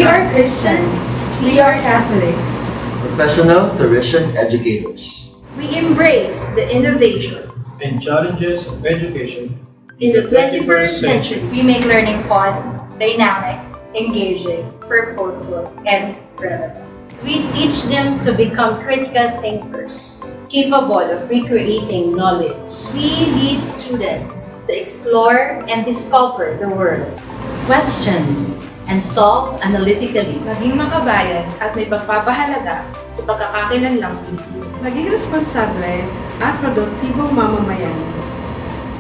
are Christians. We are Catholic. Professional Theresian educators. We embrace the innovations and challenges of education in the 21st century. We make learning fun, dynamic, engaging, purposeful, and relevant. We teach them to become critical thinkers, capable of recreating knowledge. We lead students to explore and discover the world. Question and solve analytically. Maging makabayan at may pagpapahalaga sa pagkakakilanlang Pilipino. Maging responsable at produktibong mamamayan.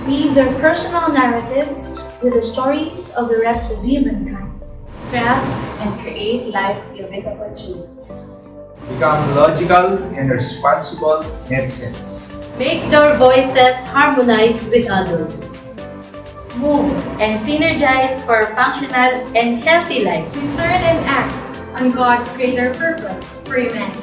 Weave their personal narratives with the stories of the rest of humankind. Craft and create life-giving opportunities. Become logical and responsible netizens. Make their voices harmonize with others. Move and synergize for functional and healthy life. Discern and act on God's greater purpose for humanity.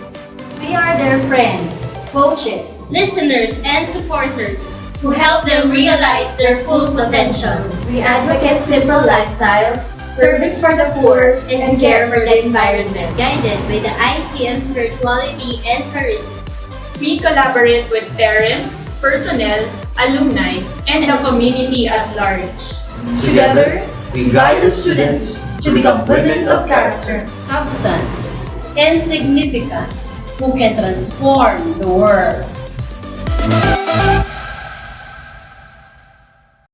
We are their friends, coaches, Listeners and supporters who help them realize their full potential. We advocate simple lifestyle, service for the poor, and care for the environment. Guided by the ICM spirituality and charisma. We collaborate with parents, personnel, alumni, and the community at large. Together, we guide the students to become women of character, Substance and significance who can transform the world.